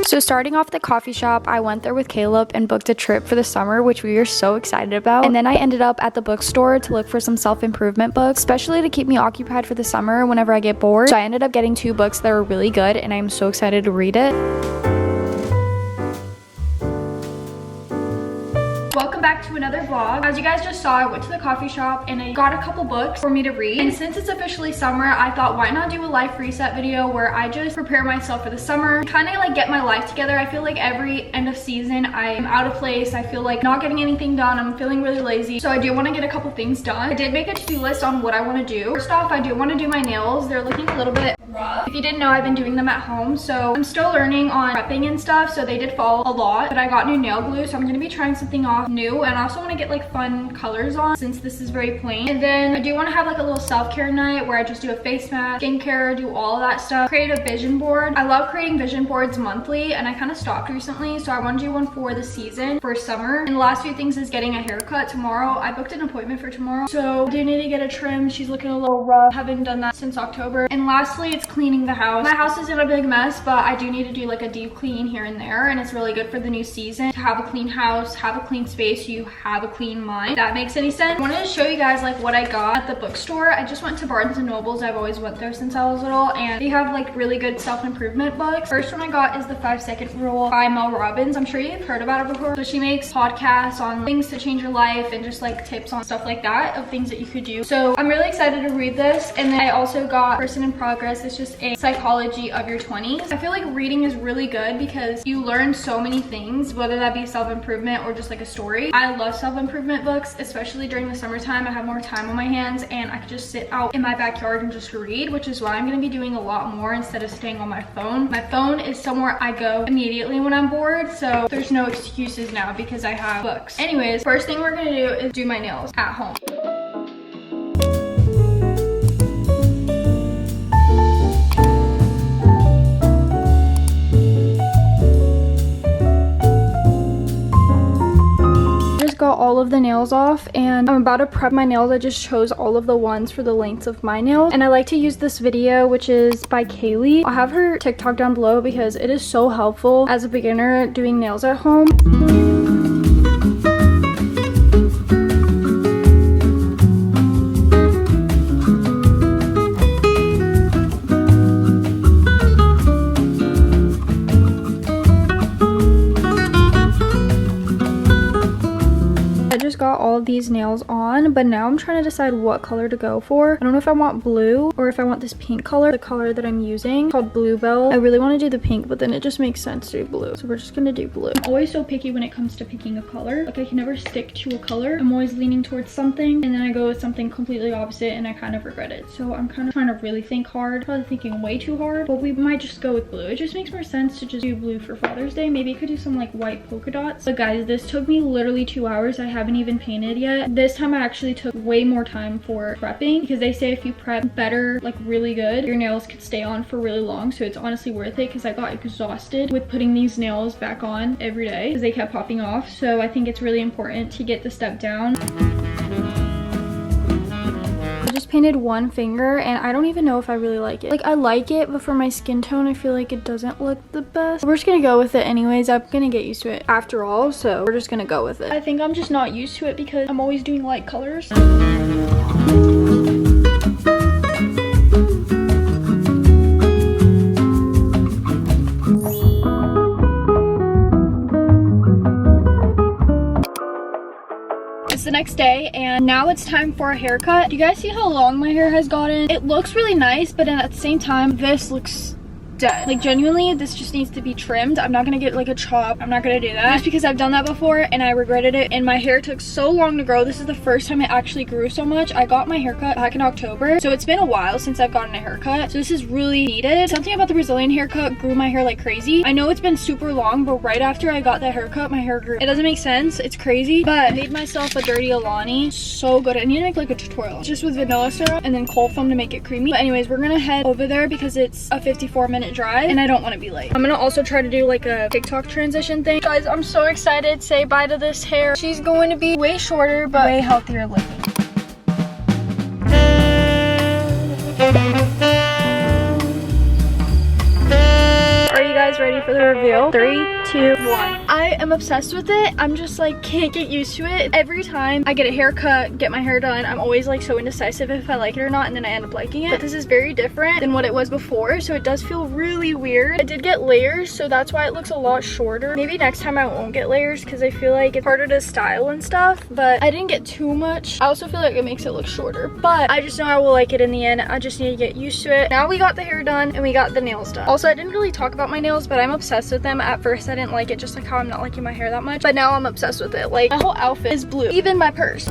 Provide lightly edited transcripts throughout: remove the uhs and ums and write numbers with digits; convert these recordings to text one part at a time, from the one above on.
So starting off the coffee shop, I went there with Caleb and booked a trip for the summer, which we were so excited about. And then I ended up at the bookstore to look for some self-improvement books, especially to keep me occupied for the summer whenever I get bored. So I ended up getting 2 books that were really good, and I'm so excited to read it. Welcome back to another vlog. As you guys just saw, I went to the coffee shop and I got a couple books for me to read. And since it's officially summer, I thought why not do a life reset video where I just prepare myself for the summer, kind of like get my life together. I feel like every end of season I'm out of place. I feel like not getting anything done. I'm feeling really lazy. So I do want to get a couple things done. I did make a to-do list on what I want to do. First off, I do want to do my nails. They're looking a little bit rough. If you didn't know, I've been doing them at home. So I'm still learning on prepping and stuff. So they did fall a lot, but I got new nail glue. So I'm going to be trying something off new, and I also want to get like fun colors on since this is very plain. And then I do want to have like a little self-care night where I just do a face mask, skincare, do all of that stuff, create a vision board. I love creating vision boards monthly, and I kind of stopped recently, so I want to do one for the season for summer. And the last few things is getting a haircut tomorrow. I booked an appointment for tomorrow, so I do need to get a trim. She's looking a little rough. Haven't done that since October. And lastly, it's cleaning the house. My house is in a big mess, but I do need to do like a deep clean here and there, and it's really good for the new season to have a clean house, have a clean space, so you have a clean mind. If that makes any sense. I wanted to show you guys like what I got at the bookstore. I just went to Barnes & Nobles. I've always went there since I was little, and they have like really good self-improvement books. First one I got is the 5-Second Rule by Mel Robbins. I'm sure you've heard about it before. So she makes podcasts on things to change your life and just like tips on stuff like that of things that you could do. So I'm really excited to read this. And then I also got Person in Progress. It's just a psychology of your 20s. I feel like reading is really good because you learn so many things, whether that be self-improvement or just like a story. I love self-improvement books, especially during the summertime. I have more time on my hands and I could just sit out in my backyard and just read, which is why I'm going to be doing a lot more instead of staying on my phone. My phone is somewhere I go immediately when I'm bored, so there's no excuses now because I have books. Anyways, first thing we're going to do is do my nails at home. Got all of the nails off, and I'm about to prep my nails. I just chose all of the ones for the lengths of my nails, and I like to use this video, which is by Kaylee. I'll have her TikTok down below because it is so helpful as a beginner doing nails at home. Got all of these nails on, but now I'm trying to decide what color to go for. I don't know if I want blue or if I want this pink color. The color that I'm using called Bluebell. I really want to do the pink, but then it just makes sense to do blue, so we're just gonna do blue. I'm always so picky when it comes to picking a color. Like I can never stick to a color. I'm always leaning towards something and then I go with something completely opposite and I kind of regret it. So I'm kind of trying to really think hard, probably thinking way too hard, but we might just go with blue. It just makes more sense to just do blue for Father's Day. Maybe I could do some like white polka dots. But guys, this took me literally 2 hours. I haven't even painted yet. This time I actually took way more time for prepping because they say if you prep better, like really good, your nails could stay on for really long. So it's honestly worth it because I got exhausted with putting these nails back on every day because they kept popping off. So I think it's really important to get the step down. I just painted one finger and I don't even know if I really like it. Like I like it, but for my skin tone I feel like it doesn't look the best. We're just gonna go with it anyways. I'm gonna get used to it after all, so we're just gonna go with it. I think I'm just not used to it because I'm always doing light colors. The next day, and now it's time for a haircut. Do you guys see how long my hair has gotten? It looks really nice, but then at the same time this looks dead. Like genuinely, this just needs to be trimmed. I'm not gonna get like a chop. I'm not gonna do that just because I've done that before and I regretted it, and my hair took so long to grow. This is the first time it actually grew so much. I got my haircut back in October, so it's been a while since I've gotten a haircut, so this is really needed. Something about the Brazilian haircut grew my hair like crazy. I know it's been super long, but right after I got that haircut, my hair grew. It doesn't make sense. It's crazy, but I made myself a dirty Alani. So good. I need to make like a tutorial just with vanilla syrup and then cold foam to make it creamy. But anyways, we're gonna head over there because it's a 54-minute drive and I don't want to be late. I'm gonna also try to do like a TikTok transition thing. Guys, I'm so excited. Say bye to this hair. She's going to be way shorter, but way healthier looking. Are you guys ready for the reveal. 3, 2, 1. I am obsessed with it. I'm just like can't get used to it. Every time I get a haircut, get my hair done, I'm always like so indecisive if I like it or not, and then I end up liking it. But this is very different than what it was before, so it does feel really weird. I did get layers, so that's why it looks a lot shorter. Maybe next time I won't get layers because I feel like it's harder to style and stuff, but I didn't get too much. I also feel like it makes it look shorter, but I just know I will like it in the end. I just need to get used to it. Now we got the hair done and we got the nails done. Also, I didn't really talk about my nails, but I'm obsessed with them. At first I didn't like it, just like how I'm not liking my hair that much, but now I'm obsessed with it. Like my whole outfit is blue, even my purse.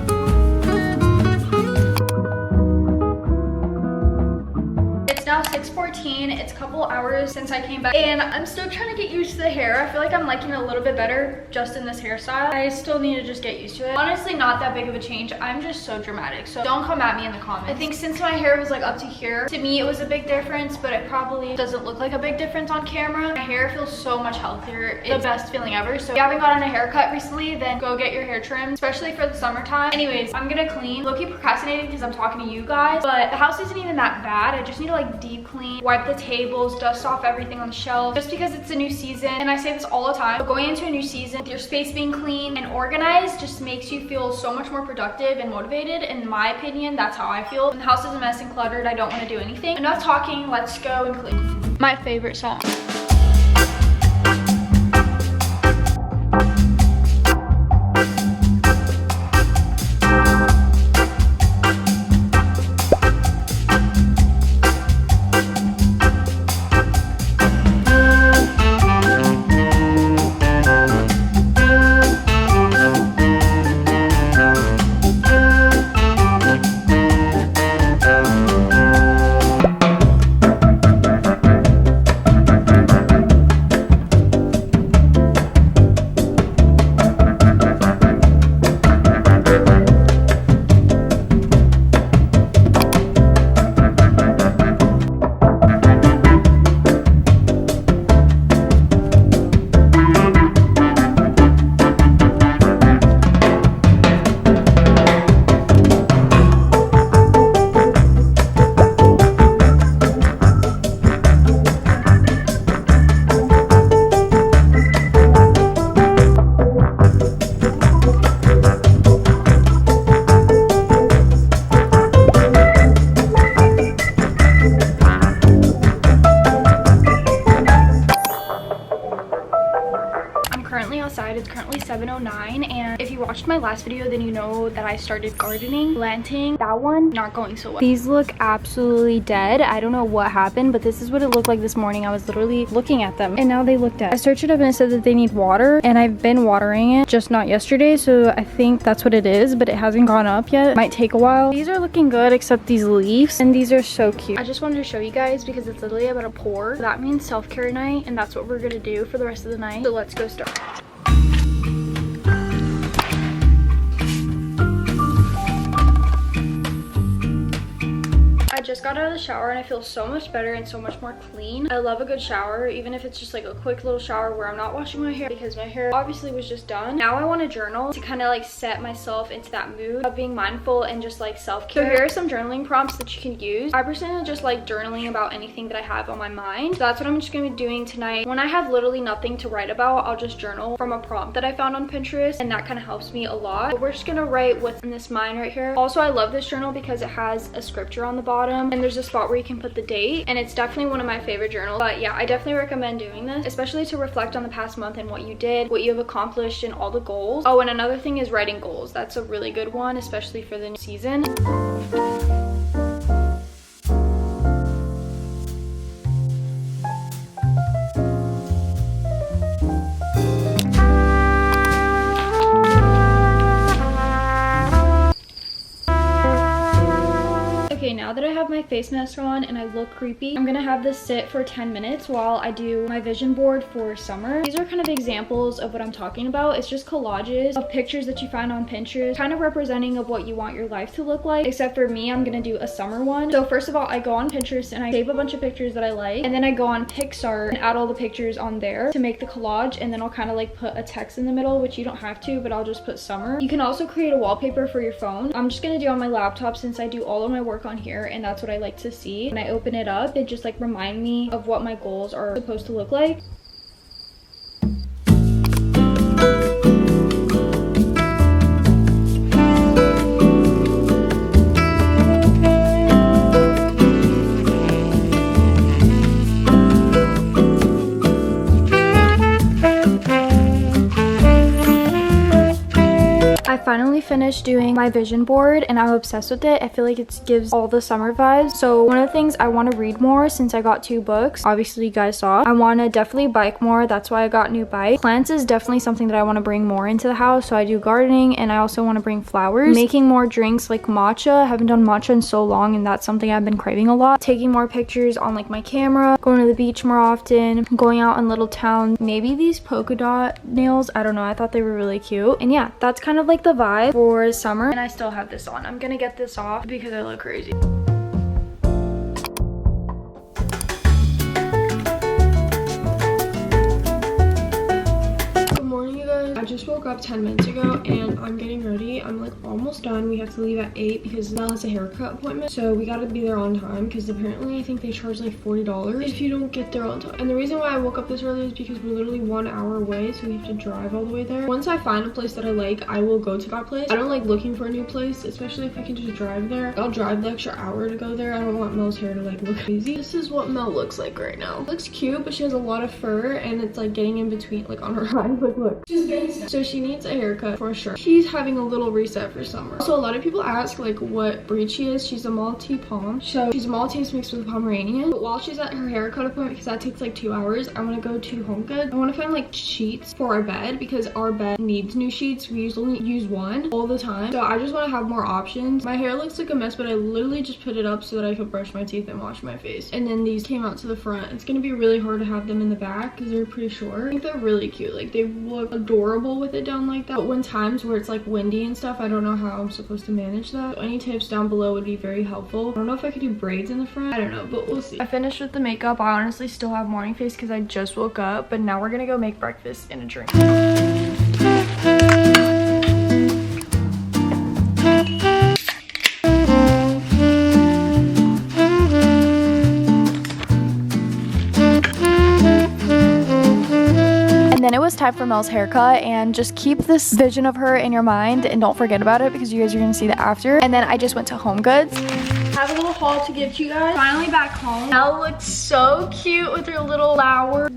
Now 6:14. It's a couple hours since I came back and I'm still trying to get used to the hair. I feel like I'm liking it a little bit better just in this hairstyle. I still need to just get used to it. Honestly, not that big of a change. I'm just so dramatic, so don't come at me in the comments. I think since my hair was like up to here, to me it was a big difference, but it probably doesn't look like a big difference on camera. My hair feels so much healthier. It's the best feeling ever. So if you haven't gotten a haircut recently, then go get your hair trimmed, especially for the summertime. Anyways, I'm gonna clean. Low-key procrastinating because I'm talking to you guys, but the house isn't even that bad. I just need to like deep clean, wipe the tables, dust off everything on the shelf, just because it's a new season. And I say this all the time, but going into a new season with your space being clean and organized just makes you feel so much more productive and motivated. In my opinion, that's how I feel. When the house is a mess and cluttered, I don't want to do anything. Enough talking, let's go and clean. My favorite song. It's currently 7:09, and if you watched my last video, then you know that I started gardening, planting. That one not going so well. These look absolutely dead. I don't know what happened, but this is what it looked like this morning. I was literally looking at them and now they look dead. I searched it up and it said that they need water, and I've been watering it, just not yesterday, so I think that's what it is, but it hasn't gone up yet. It might take a while. These are looking good except these leaves, and these are so cute. I just wanted to show you guys because it's literally about to pour. That means self-care night, and that's what we're gonna do for the rest of the night. So let's go start. I just got out of the shower and I feel so much better and so much more clean. I love a good shower, even if it's just like a quick little shower where I'm not washing my hair, because my hair obviously was just done. Now I want to journal to kind of like set myself into that mood of being mindful and just like self-care. So here are some journaling prompts that you can use. I personally just like journaling about anything that I have on my mind. So that's what I'm just gonna be doing tonight. When I have literally nothing to write about, I'll just journal from a prompt that I found on Pinterest, and that kind of helps me a lot. But we're just gonna write what's in this mind right here. Also, I love this journal because it has a scripture on the bottom, and there's a spot where you can put the date, and it's definitely one of my favorite journals. But yeah, I definitely recommend doing this, especially to reflect on the past month and what you did, what you have accomplished, and all the goals. Oh, and another thing is writing goals. That's a really good one, especially for the new season. Okay, now that I have my face mask on and I look creepy, I'm gonna have this sit for 10 minutes while I do my vision board for summer. These are kind of examples of what I'm talking about. It's just collages of pictures that you find on Pinterest, kind of representing of what you want your life to look like, except for me, I'm gonna do a summer one. So first of all, I go on Pinterest and I save a bunch of pictures that I like, and then I go on Pixar and add all the pictures on there to make the collage, and then I'll kind of like put a text in the middle, which you don't have to, but I'll just put summer. You can also create a wallpaper for your phone. I'm just gonna do on my laptop since I do all of my work on here, and that's what I like to see. When I open it up, it just like remind me of what my goals are supposed to look like. finished doing my vision board and I'm obsessed with it. I feel like it gives all the summer vibes. So one of the things I want to read more, since I got 2 books, obviously you guys saw, I want to definitely bike more. That's why I got new bike. Plants is definitely something that I want to bring more into the house. So I do gardening and I also want to bring flowers. Making more drinks like matcha. I haven't done matcha in so long and that's something I've been craving a lot. Taking more pictures on like my camera, going to the beach more often, going out in little towns. Maybe these polka dot nails, I don't know, I thought they were really cute. And yeah, that's kind of like the vibe for summer. And I still have this on. I'm gonna get this off because I look crazy. I just woke up 10 minutes ago and I'm getting ready. I'm like almost done. We have to leave at 8 because Mel has a haircut appointment. So we gotta be there on time because apparently I think they charge like $40 if you don't get there on time. And the reason why I woke up this early is because we're literally 1 hour away, so we have to drive all the way there. Once I find a place that I like, I will go to that place. I don't like looking for a new place, especially if I can just drive there. I'll drive the extra hour to go there. I don't want Mel's hair to like look crazy. This is what Mel looks like right now. Looks cute, but she has a lot of fur and it's like getting in between, like on her eyes. Like look, she's getting so she needs a haircut for sure. She's having a little reset for summer. So a lot of people ask like what breed she is. She's a Maltese Pom. So she's Maltese mixed with Pomeranian. But while she's at her haircut appointment, because that takes like 2 hours, I want to go to HomeGoods. I want to find like sheets for our bed because our bed needs new sheets. We usually use one all the time. So I just want to have more options. My hair looks like a mess, but I literally just put it up so that I could brush my teeth and wash my face. And then these came out to the front. It's going to be really hard to have them in the back because they're pretty short. I think they're really cute. Like they look adorable with it down like that. But when times where it's like windy and stuff, I don't know how I'm supposed to manage that. So any tips down below would be very helpful. I don't know if I could do braids in the front. I don't know, but we'll see. I finished with the makeup. I honestly still have morning face because I just woke up, but now we're gonna go make breakfast and a drink. Then it was time for Mel's haircut, and just keep this vision of her in your mind and don't forget about it because you guys are gonna see the after. And then I just went to HomeGoods. I have a little haul to give to you guys. Finally back home. Mel looks so cute with her little flower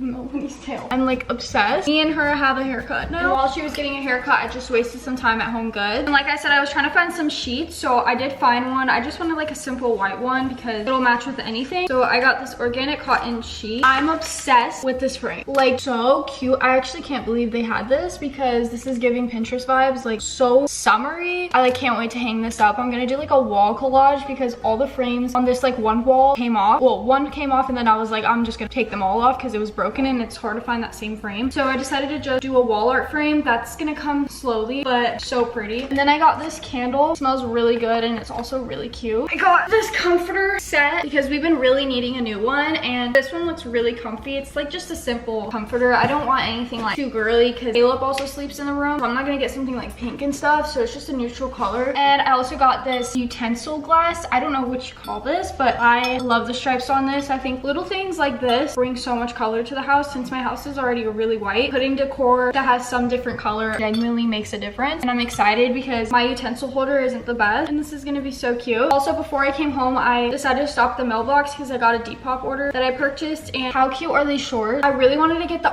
tail. I'm like obsessed. Me and her have a haircut now. And while she was getting a haircut, I just wasted some time at HomeGoods. And like I said, I was trying to find some sheets, so I did find one. I just wanted like a simple white one because it'll match with anything. So I got this organic cotton sheet. I'm obsessed with this frame. Like so cute. I actually can't believe they had this because this is giving Pinterest vibes, like so summery. I like can't wait to hang this up. I'm gonna do like a wall collage because all the frames on this like one wall came off. Well, one came off and then I was like, I'm just gonna take them all off because it was broken and it's hard to find that same frame. So I decided to just do a wall art frame. That's gonna come slowly, but so pretty. And then I got this candle. It smells really good and it's also really cute. I got this comforter set because we've been really needing a new one, and this one looks really comfy. It's like just a simple comforter. I don't want anything like too girly because Caleb also sleeps in the room. So I'm not gonna get something like pink and stuff, so it's just a neutral color. And I also got this utensil glass. I don't know what you call this, but I love the stripes on this. I think little things like this bring so much color to the house. Since my house is already really white, putting decor that has some different color genuinely makes a difference. And I'm excited because my utensil holder isn't the best, and this is gonna be so cute. Also, before I came home, I decided to stop the mailbox because I got a Depop order that I purchased. And how cute are these shorts? I really wanted to get the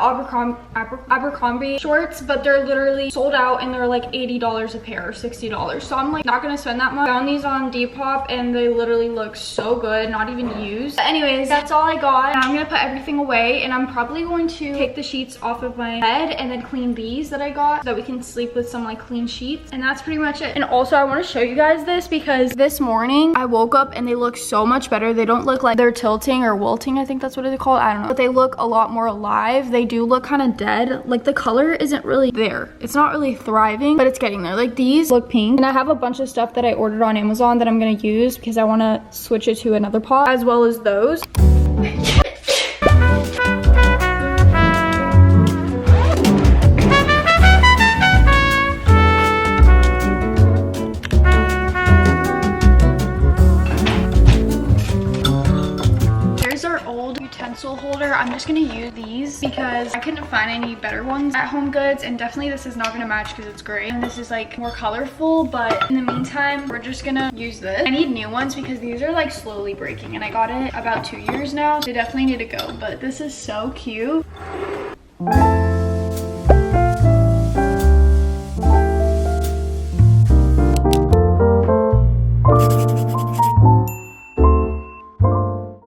Abercrombie shorts, but they're literally sold out and they're like $80 a pair or $60. So I'm like not gonna spend that much. Found these on Depop and they literally look so good, not even used. But anyways, that's all I got. Now I'm gonna put everything away, and I'm probably going to take the sheets off of my bed and then clean these that I got so that we can sleep with some like clean sheets. And that's pretty much it. And also I want to show you guys this because this morning I woke up and they look so much better. They don't look like they're tilting or wilting, I think that's what it's called. I don't know, but they look a lot more alive. They do look kind of dead. Like the color isn't really there. It's not really thriving, but it's getting there. Like these look pink, and I have a bunch of stuff that I ordered on Amazon that I'm gonna use because I want to switch it to another pot, as well as those. Holder. I'm just gonna use these because I couldn't find any better ones at HomeGoods, and definitely this is not gonna match because it's gray and this is like more colorful. But in the meantime, we're just gonna use this. I need new ones because these are like slowly breaking, and I got it about 2 years now. They definitely need to go, but this is so cute.